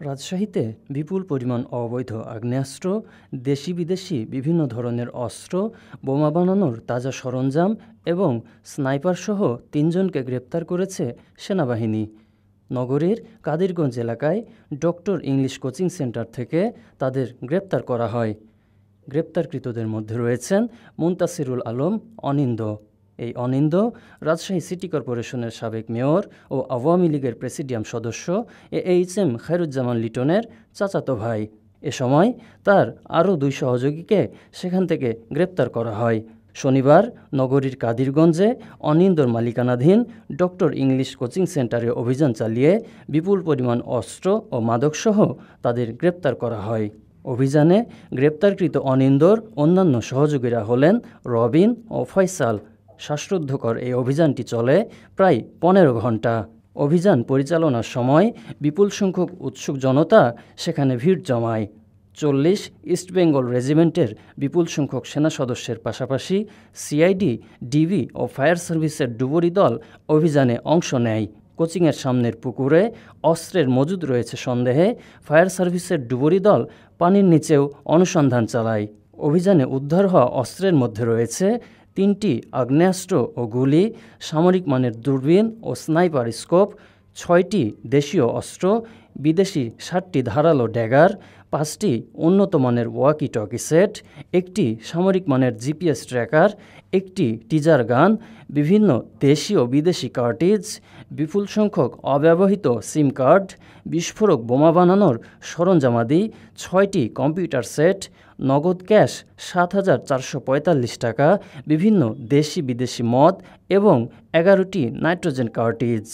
রাজশাহীতে বিপুল পরিমাণ অবৈধ আগ্নেয়াস্ত্র, দেশি বিদেশি বিভিন্ন ধরনের অস্ত্র, বোমা বানানোর তাজা সরঞ্জাম এবং স্নাইপারসহ ৩জনকে গ্রেপ্তার করেছে সেনাবাহিনী। নগরীর কাদিরগঞ্জ এলাকায় ডক্টর ইংলিশ কোচিং সেন্টার থেকে তাদের গ্রেপ্তার করা হয়। গ্রেপ্তারকৃতদের মধ্যে রয়েছেন মুনতাসিরুল আলম অনিন্দ। এই অনিন্দ রাজশাহী সিটি কর্পোরেশনের সাবেক মেয়র ও আওয়ামী লীগের প্রেসিডিয়াম সদস্য এইচ.এম. খায়রুজ্জামান লিটনের চাচাতো ভাই। এ সময় তার আরও ২ সহযোগীকে সেখান থেকে গ্রেপ্তার করা হয়। শনিবার নগরীর কাদিরগঞ্জে অনিন্দর মালিকানাধীন ডক্টর ইংলিশ কোচিং সেন্টারে অভিযান চালিয়ে বিপুল পরিমাণ অস্ত্র ও মাদকসহ তাদের গ্রেপ্তার করা হয়। অভিযানে গ্রেপ্তারকৃত অনিন্দর অন্যান্য সহযোগীরা হলেন রবিন ও ফয়সাল। শ্বাসরুদ্ধকর এই অভিযানটি চলে প্রায় ১৫ ঘণ্টা। অভিযান পরিচালনার সময় বিপুল সংখ্যক উৎসুক জনতা সেখানে ভিড় জমায়। ৪০ ইস্টবেঙ্গল রেজিমেন্টের বিপুল সংখ্যক সেনা সদস্যের পাশাপাশি সিআইডি, ডিবি ও ফায়ার সার্ভিসের ডুবুরি দল অভিযানে অংশ নেয়। কোচিংয়ের সামনের পুকুরে অস্ত্রের মজুদ রয়েছে সন্দেহে ফায়ার সার্ভিসের ডুবুরি দল পানির নিচেও অনুসন্ধান চালায়। অভিযানে উদ্ধার হওয়া অস্ত্রের মধ্যে রয়েছে ৩টি আগ্নেয়াস্ত্র ও গুলি, সামরিক মানের দূরবীন ও স্নাইপার স্কোপ, ৬টি দেশীয় অস্ত্র, বিদেশি ৬০টি ধারালো ড্যাগার, ৫টি উন্নত মানের ওয়াকি টকি সেট, একটি সামরিক মানের জিপিএস ট্র্যাকার, একটি টিজার গান, বিভিন্ন দেশি ও বিদেশি কার্টিজ, বিপুল সংখ্যক অব্যবহৃত সিম কার্ড, বিস্ফোরক বোমা বানানোর সরঞ্জামাদি, ৬টি কম্পিউটার সেট, নগদ ক্যাশ ৭,৪৪৫ টাকা, বিভিন্ন দেশি বিদেশি মদ এবং ১১টি নাইট্রোজেন কার্টিজ।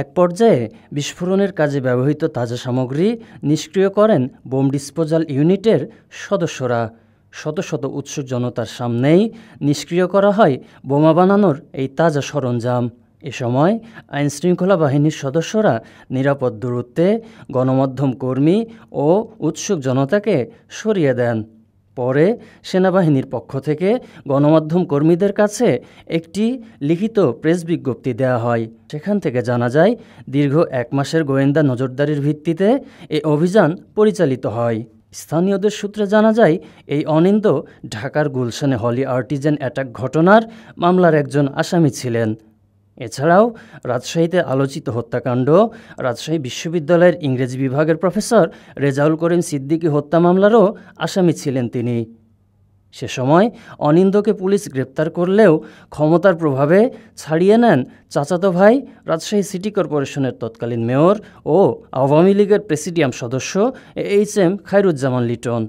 এক পর্যায়ে বিস্ফোরণের কাজে ব্যবহৃত তাজা সামগ্রী নিষ্ক্রিয় করেন বোম ডিসপোজাল ইউনিটের সদস্যরা। শত শত উৎসুক জনতার সামনেই নিষ্ক্রিয় করা হয় বোমা বানানোর এই তাজা সরঞ্জাম। এ সময় আইনশৃঙ্খলা বাহিনীর সদস্যরা নিরাপদ দূরত্বে গণমাধ্যম কর্মী ও উৎসুক জনতাকে সরিয়ে দেন। পরে সেনাবাহিনীর পক্ষ থেকে গণমাধ্যম কর্মীদের কাছে একটি লিখিত প্রেস বিজ্ঞপ্তি দেওয়া হয়। সেখান থেকে জানা যায়, দীর্ঘ ১ মাসের গোয়েন্দা নজরদারির ভিত্তিতে এই অভিযান পরিচালিত হয়। স্থানীয়দের সূত্রে জানা যায়, এই অনিন্দ ঢাকার গুলশানে হলি আর্টিজান অ্যাটাক ঘটনার মামলার একজন আসামি ছিলেন। এছাড়াও রাজশাহীতে আলোচিত হত্যাকাণ্ড, রাজশাহী বিশ্ববিদ্যালয়ের ইংরেজি বিভাগের প্রফেসর রেজাউল করিম সিদ্দিকী হত্যা মামলারও আসামি ছিলেন তিনি। সে সময় অনিন্দকে পুলিশ গ্রেপ্তার করলেও ক্ষমতার প্রভাবে ছাড়িয়ে নেন চাচাতো ভাই রাজশাহী সিটি কর্পোরেশনের তৎকালীন মেয়র ও আওয়ামী লীগের প্রেসিডিয়াম সদস্য এইচ.এম. খায়রুজ্জামান লিটন।